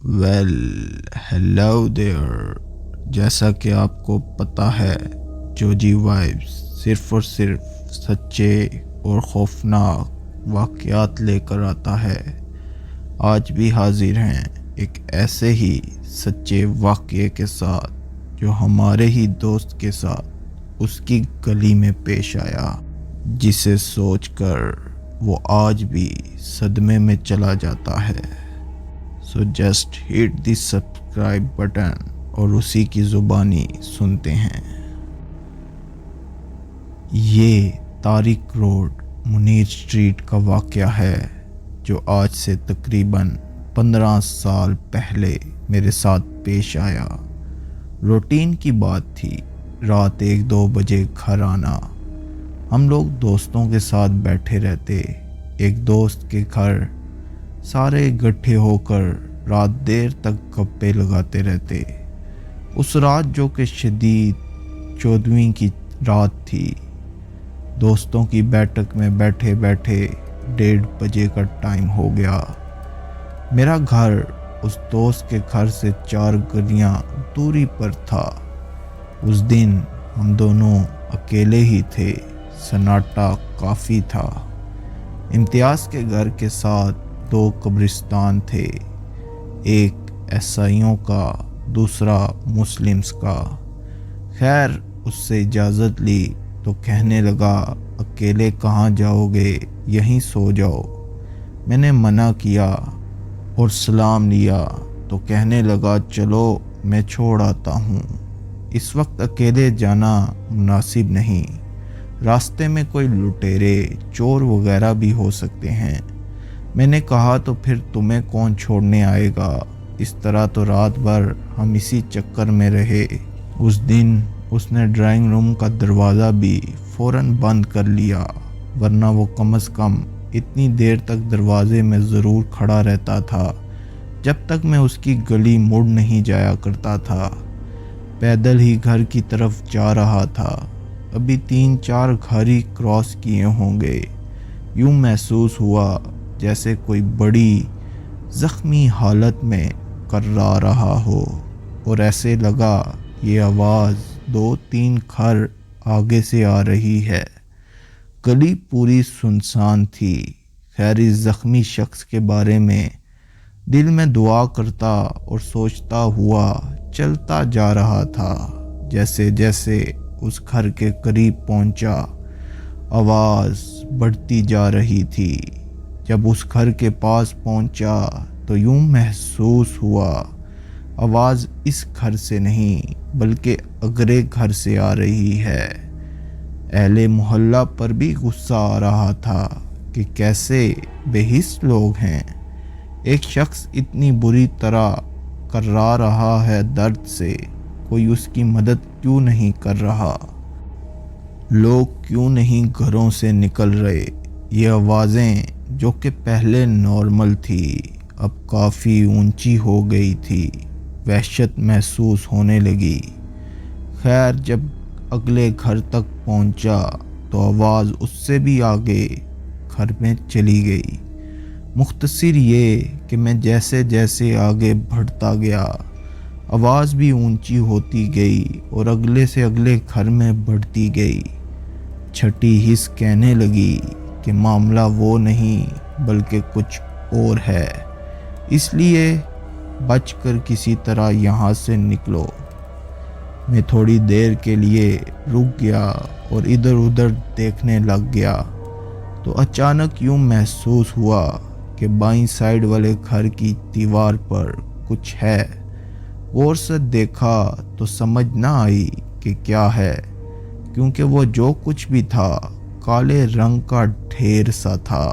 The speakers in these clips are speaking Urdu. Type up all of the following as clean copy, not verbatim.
ویل ہیلو دیئر، جیسا کہ آپ کو پتہ ہے جوجی وائبس صرف اور صرف سچے اور خوفناک واقعات لے کر آتا ہے۔ آج بھی حاضر ہیں ایک ایسے ہی سچے واقعے کے ساتھ جو ہمارے ہی دوست کے ساتھ اس کی گلی میں پیش آیا، جسے سوچ کر وہ آج بھی صدمے میں چلا جاتا ہے۔ سو جسٹ ہٹ دی سبسکرائب بٹن اور اسی کی زبانی سنتے ہیں۔ یہ طارق روڈ منیر اسٹریٹ کا واقعہ ہے جو آج سے تقریباً 15 سال پہلے میرے ساتھ پیش آیا۔ روٹین کی بات تھی، رات 1-2 بجے گھر آنا۔ ہم لوگ دوستوں کے ساتھ بیٹھے رہتے، ایک دوست کے گھر سارے اکٹھے ہو کر رات دیر تک گپے لگاتے رہتے۔ اس رات جو کہ شدید 14ویں کی رات تھی، دوستوں کی بیٹھک میں بیٹھے بیٹھے 1:30 بجے کا ٹائم ہو گیا۔ میرا گھر اس دوست کے گھر سے 4 گلیاں دوری پر تھا۔ اس دن ہم دونوں اکیلے ہی تھے، سناٹا کافی تھا۔ امتیاز کے گھر کے ساتھ 2 قبرستان تھے، ایک عیسائیوں کا، دوسرا مسلمز کا۔ خیر اس سے اجازت لی تو کہنے لگا اکیلے کہاں جاؤ گے، یہیں سو جاؤ۔ میں نے منع کیا اور سلام لیا تو کہنے لگا چلو میں چھوڑ آتا ہوں، اس وقت اکیلے جانا مناسب نہیں، راستے میں کوئی لٹیرے چور وغیرہ بھی ہو سکتے ہیں۔ میں نے کہا تو پھر تمہیں کون چھوڑنے آئے گا، اس طرح تو رات بھر ہم اسی چکر میں رہے۔ اس دن اس نے ڈرائنگ روم کا دروازہ بھی فوراً بند کر لیا، ورنہ وہ کم از کم اتنی دیر تک دروازے میں ضرور کھڑا رہتا تھا جب تک میں اس کی گلی مڑ نہیں جایا کرتا تھا۔ پیدل ہی گھر کی طرف جا رہا تھا، ابھی 3-4 گھر ہی کراس کیے ہوں گے۔ یوں محسوس ہوا جیسے کوئی بڑی زخمی حالت میں کرا رہا ہو، اور ایسے لگا یہ آواز 2-3 گھر آگے سے آ رہی ہے۔ گلی پوری سنسان تھی۔ خیر اس زخمی شخص کے بارے میں دل میں دعا کرتا اور سوچتا ہوا چلتا جا رہا تھا۔ جیسے جیسے اس گھر کے قریب پہنچا، آواز بڑھتی جا رہی تھی۔ جب اس گھر کے پاس پہنچا تو یوں محسوس ہوا آواز اس گھر سے نہیں بلکہ اگلے گھر سے آ رہی ہے۔ اہل محلہ پر بھی غصہ آ رہا تھا کہ کیسے بے حس لوگ ہیں، ایک شخص اتنی بری طرح کرا رہا ہے درد سے، کوئی اس کی مدد کیوں نہیں کر رہا، لوگ کیوں نہیں گھروں سے نکل رہے۔ یہ آوازیں جو کہ پہلے نارمل تھی اب کافی اونچی ہو گئی تھی، وحشت محسوس ہونے لگی۔ خیر جب اگلے گھر تک پہنچا تو آواز اس سے بھی آگے گھر میں چلی گئی۔ مختصر یہ کہ میں جیسے جیسے آگے بڑھتا گیا، آواز بھی اونچی ہوتی گئی اور اگلے سے اگلے گھر میں بڑھتی گئی۔ چھٹی حس کہنے لگی کہ معاملہ وہ نہیں بلکہ کچھ اور ہے، اس لیے بچ کر کسی طرح یہاں سے نکلو۔ میں تھوڑی دیر کے لیے رک گیا اور ادھر ادھر دیکھنے لگ گیا تو اچانک یوں محسوس ہوا کہ بائیں سائیڈ والے گھر کی دیوار پر کچھ ہے۔ غور سے دیکھا تو سمجھ نہ آئی کہ کیا ہے، کیونکہ وہ جو کچھ بھی تھا کالے رنگ کا ڈھیر سا تھا۔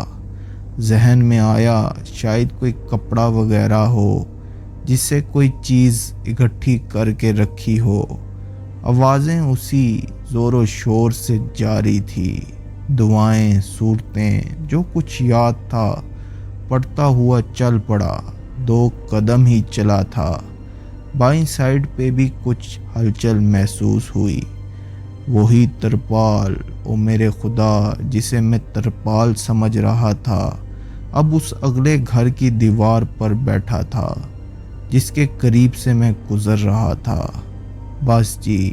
ذہن میں آیا شاید کوئی کپڑا وغیرہ ہو جسے کوئی چیز اکٹھی کر کے رکھی ہو۔ آوازیں اسی زور و شور سے جاری تھی، دعائیں، صورتیں، جو کچھ یاد تھا پڑھتا ہوا چل پڑا۔ 2 قدم ہی چلا تھا، بائیں سائیڈ پہ بھی کچھ ہلچل محسوس ہوئی۔ وہی ترپال، او میرے خدا، جسے میں ترپال سمجھ رہا تھا اب اس اگلے گھر کی دیوار پر بیٹھا تھا۔ جس کے قریب سے میں گزر رہا تھا۔ بس جی،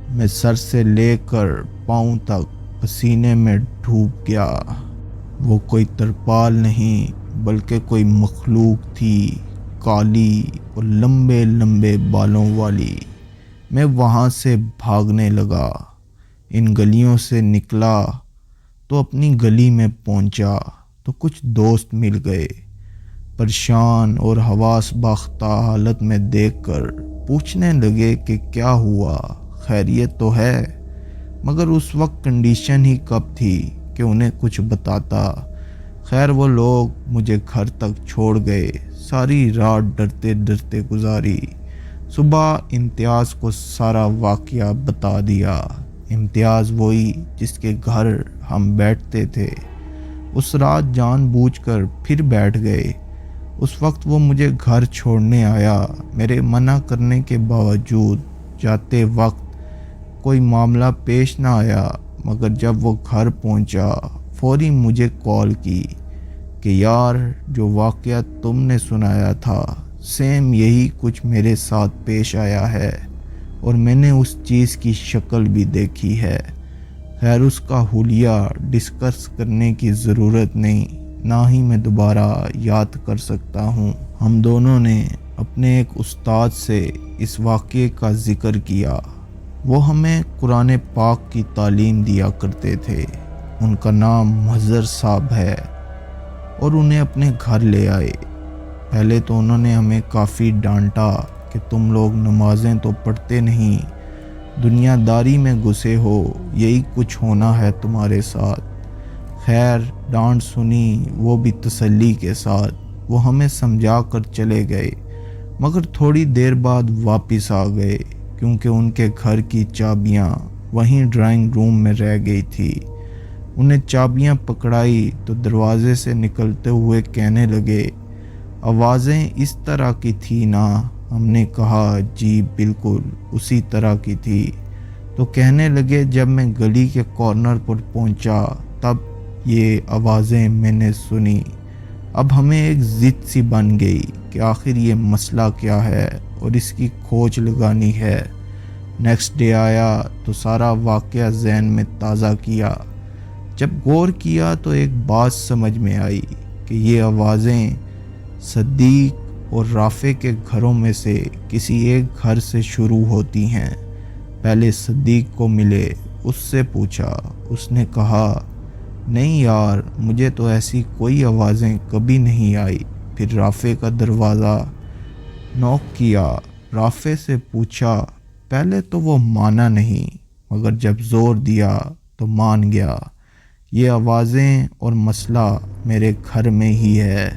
میں سر سے لے کر پاؤں تک پسینے میں ڈوب گیا۔ وہ کوئی ترپال نہیں بلکہ کوئی مخلوق تھی، کالی اور لمبے لمبے بالوں والی۔ میں وہاں سے بھاگنے لگا، ان گلیوں سے نکلا تو اپنی گلی میں پہنچا تو کچھ دوست مل گئے۔ پریشان اور حواس باختہ حالت میں دیکھ کر پوچھنے لگے کہ کیا ہوا، خیریت تو ہے؟ مگر اس وقت کنڈیشن ہی کب تھی کہ انہیں کچھ بتاتا۔ خیر وہ لوگ مجھے گھر تک چھوڑ گئے۔ ساری رات ڈرتے ڈرتے گزاری۔ صبح امتیاز کو سارا واقعہ بتا دیا۔ امتیاز وہی جس کے گھر ہم بیٹھتے تھے، اس رات جان بوجھ کر پھر بیٹھ گئے۔ اس وقت وہ مجھے گھر چھوڑنے آیا، میرے منع کرنے کے باوجود۔ جاتے وقت کوئی معاملہ پیش نہ آیا، مگر جب وہ گھر پہنچا فوری مجھے کال کی کہ یار جو واقعہ تم نے سنایا تھا سیم یہی کچھ میرے ساتھ پیش آیا ہے، اور میں نے اس چیز کی شکل بھی دیکھی ہے۔ خیر اس کا حلیہ ڈسکس کرنے کی ضرورت نہیں، نہ ہی میں دوبارہ یاد کر سکتا ہوں۔ ہم دونوں نے اپنے ایک استاد سے اس واقعے کا ذکر کیا۔ وہ ہمیں قرآن پاک کی تعلیم دیا کرتے تھے۔ ان کا نام مظہر صاحب ہے، اور انہیں اپنے گھر لے آئے۔ پہلے تو انہوں نے ہمیں کافی ڈانٹا کہ تم لوگ نمازیں تو پڑھتے نہیں، دنیا داری میں گھسے ہو، یہی کچھ ہونا ہے تمہارے ساتھ۔ خیر ڈانٹ سنی، وہ بھی تسلی کے ساتھ۔ وہ ہمیں سمجھا کر چلے گئے، مگر تھوڑی دیر بعد واپس آ گئے، کیونکہ ان کے گھر کی چابیاں وہیں ڈرائنگ روم میں رہ گئی تھی۔ انہیں چابیاں پکڑائی تو دروازے سے نکلتے ہوئے کہنے لگے، آوازیں اس طرح کی تھی نا؟ ہم نے کہا جی بالکل اسی طرح کی تھی۔ تو کہنے لگے جب میں گلی کے کارنر پر پہنچا تب یہ آوازیں میں نے سنی۔ اب ہمیں ایک ضد سی بن گئی کہ آخر یہ مسئلہ کیا ہے اور اس کی کھوج لگانی ہے۔ نیکسٹ ڈے آیا تو سارا واقعہ ذہن میں تازہ کیا۔ جب غور کیا تو ایک بات سمجھ میں آئی کہ یہ آوازیں صدیق اور رافع کے گھروں میں سے کسی ایک گھر سے شروع ہوتی ہیں۔ پہلے صدیق کو ملے، اس سے پوچھا، اس نے کہا نہیں یار مجھے تو ایسی کوئی آوازیں کبھی نہیں آئی۔ پھر رافع کا دروازہ نوک کیا، رافع سے پوچھا، پہلے تو وہ مانا نہیں، مگر جب زور دیا تو مان گیا۔ یہ آوازیں اور مسئلہ میرے گھر میں ہی ہے۔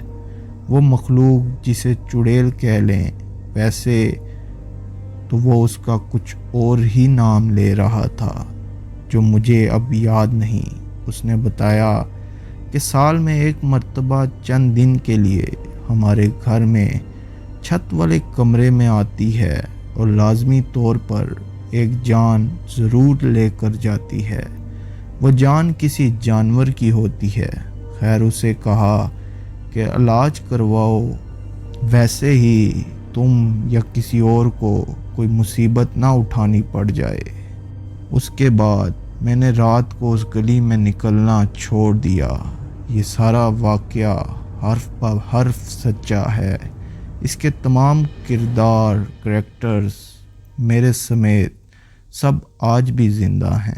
وہ مخلوق جسے چڑیل کہہ لیں، ویسے تو وہ اس کا کچھ اور ہی نام لے رہا تھا جو مجھے اب یاد نہیں۔ اس نے بتایا کہ سال میں ایک مرتبہ چند دن کے لیے ہمارے گھر میں چھت والے کمرے میں آتی ہے اور لازمی طور پر ایک جان ضرور لے کر جاتی ہے۔ وہ جان کسی جانور کی ہوتی ہے۔ خیر اسے کہا کہ علاج کرواؤ، ویسے ہی تم یا کسی اور کو کوئی مصیبت نہ اٹھانی پڑ جائے۔ اس کے بعد میں نے رات کو اس گلی میں نکلنا چھوڑ دیا۔ یہ سارا واقعہ حرف بہ حرف سچا ہے۔ اس کے تمام کردار، کریکٹرز میرے سمیت سب آج بھی زندہ ہیں۔